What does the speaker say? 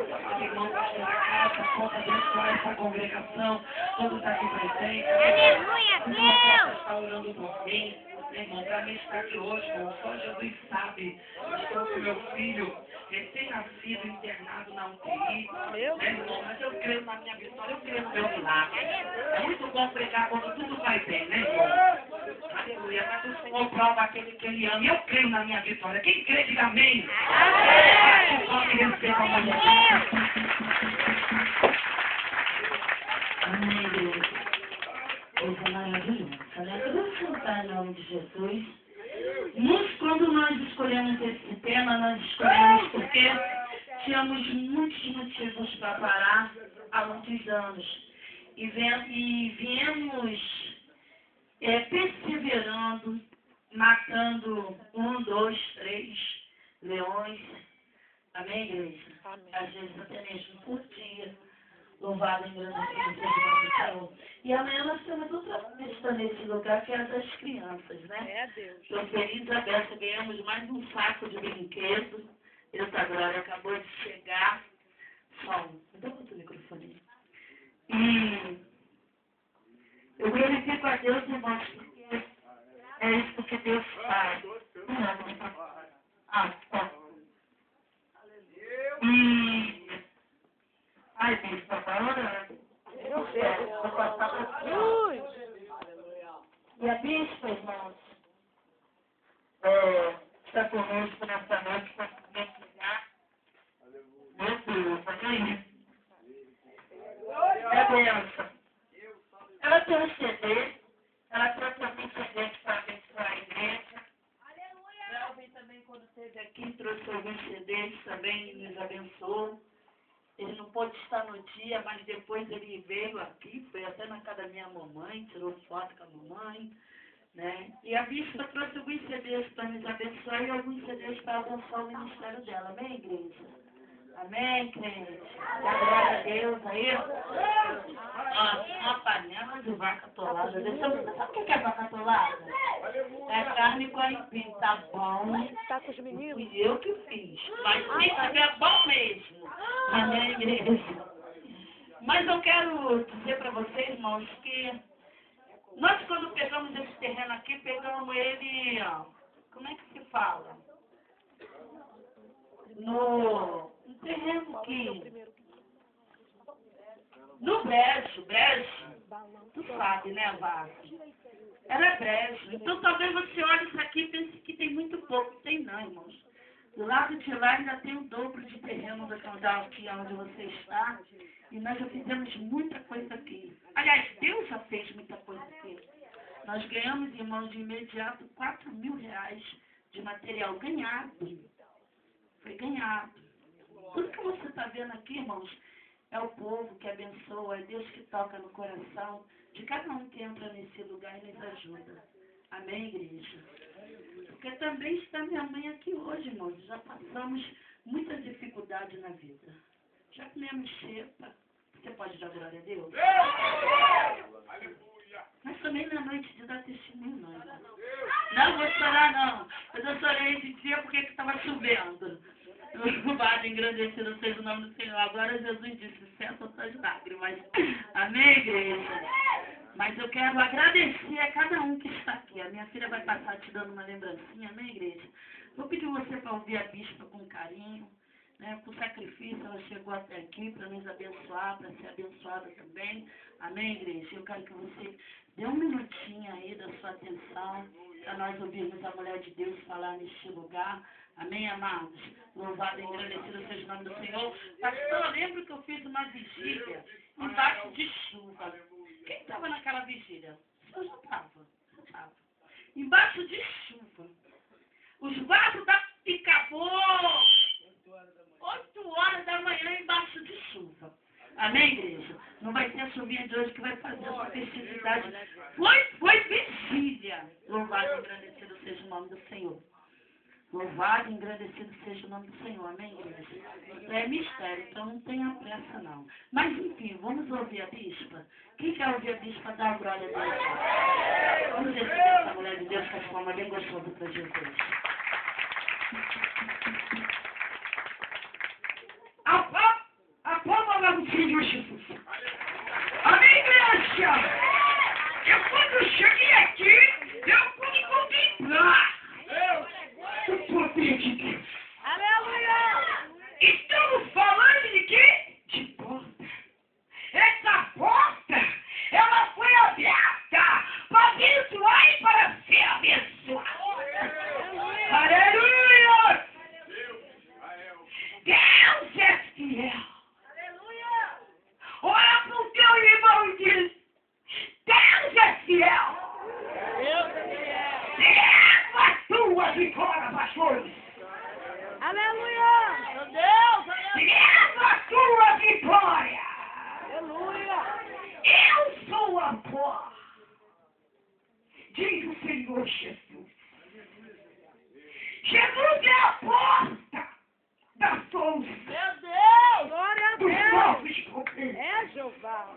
irmãos da casa, possa abençoar essa congregação, todos aqui presentes. Aleluia, Deus! Está orando por mim, irmão, para mim estar aqui hoje, irmão, só Jesus sabe. Estou com meu filho recém-nascido, internado na UTI, né, irmão? Mas eu creio na minha vitória, eu creio no meu milagre. É muito bom pregar quando tudo vai bem, né, irmão? Aleluia, mas o Senhor prova aquele que Ele ama, e eu creio na minha vitória. Quem crê, diga amém. Amém. Pode receber a mulher. Amém, Deus. Coisa maravilhosa, né? Vamos cantar em nome de Jesus. Quando nós escolhemos esse tema, nós escolhemos porque tínhamos muitos motivos para parar há muitos anos. E viemos perseverando, matando 1, 2, 3 leões. Amém, igreja? Amém. Às vezes até mesmo por dia. Louvado em grande seja o nome do Senhor. E amanhã nós temos outra festa nesse lugar, que é a das crianças, né? É, Deus. Estou feliz, a Bessa, ganhamos mais um saco de brinquedo. Essa Glória acabou de chegar. Som, me dá outro microfone. E eu glorifico a Deus, irmãos, porque é isso que Deus faz. Tá. E... Ai, bispo, está orando. Meu Deus. Vou passar para você. Ui. E a bispa, irmãos, está conosco nessa noite para poder pegar. Meu Deus, olha isso. É benção. Ela tem um CD, ela trouxe alguns CDs para abençoar a igreja. Aleluia! Também, quando esteve aqui, trouxe alguns CDs também e nos abençoou. Ele não pôde estar no dia, mas depois ele veio aqui, foi até na casa da minha mamãe, tirou foto com a mamãe, né? E a bispa trouxe alguns CDs para nos abençoar e alguns CDs para abençoar o ministério dela. Amém, igreja? Amém, crente? Dá glória a Deus aí. Uma panela de vaca atolada. Sabe o que é vaca atolada? É carne com aipim, tá bom? Tá com os meninos? Fui eu que fiz. Mas se tiver bom mesmo. Amém, igreja? Mas eu quero dizer para vocês, irmãos, que nós quando pegamos esse terreno aqui, pegamos ele, ó, como é que se fala? No terreno que... No brejo, tu sabe, né, Vasco? Era brejo. Então talvez você olhe isso aqui e pense que tem muito pouco. Tem não, irmãos. Do lado de lá ainda tem o dobro de terreno do canal aqui onde você está. E nós já fizemos muita coisa aqui. Aliás, Deus já fez muita coisa aqui. Nós ganhamos, irmãos, de imediato R$4.000 de material ganhado. Foi ganhado. Tudo que você está vendo aqui, irmãos, é o povo que abençoa, é Deus que toca no coração de cada um que entra nesse lugar e nos ajuda. Amém, igreja? Porque também está minha mãe aqui hoje, irmãos. Já passamos muitas dificuldades na vida. Já comemos xepa. Você pode dar glória a Deus? Mas também não é noite de dar testemunho, não. Irmão. Não vou chorar, não. Eu já chorei esse dia porque estava chovendo. Louvado, engrandecido seja o nome do Senhor. Agora Jesus disse, cessa suas lágrimas. Amém, igreja? Mas eu quero agradecer a cada um que está aqui. A minha filha vai passar te dando uma lembrancinha, amém, igreja? Vou pedir você para ouvir a bispa com carinho, né? Por sacrifício, ela chegou até aqui para nos abençoar, para ser abençoada também. Amém, igreja? Eu quero que você dê um minutinho aí da sua atenção para nós ouvirmos a mulher de Deus falar neste lugar. Amém, amados? Louvado e engrandecido seja o nome do Senhor. Pastor, eu lembro que eu fiz uma vigília embaixo de chuva. Quem estava naquela vigília? Eu já estava. Embaixo de chuva. Os vasos da Picabô. 8 horas da manhã embaixo de chuva. Amém, igreja? Não vai ser a chuvinha de hoje que vai fazer essa festividade. Foi vigília. Louvado e engrandecido seja o nome do Senhor. Louvado e engrandecido seja o nome do Senhor. Amém, igreja? É mistério, então não tenha pressa, não. Mas, enfim, vamos ouvir a bispa? Quem quer ouvir a bispa, dá a glória a Deus. Vamos receber essa mulher de Deus com a forma bem gostosa para Jesus. Senhor Jesus. Amém, igreja? Eu quando cheguei aqui, eu pude contemplar o poder de Deus. Aleluia! Estamos falando de quê? De porta. Essa porta, ela foi aberta para abençoar e para ser abençoada. Aleluia! Deus é fiel. Olha para o teu irmão e diz: Deus é fiel. Leva a tua vitória, pastor. Aleluia! Meu Deus! Leva a tua vitória. Aleluia! Eu sou a porta, diz o Senhor Jesus. Jesus é a porta da solução Meu Deus! Glória a dos Deus! nossos problemas. É Jeová!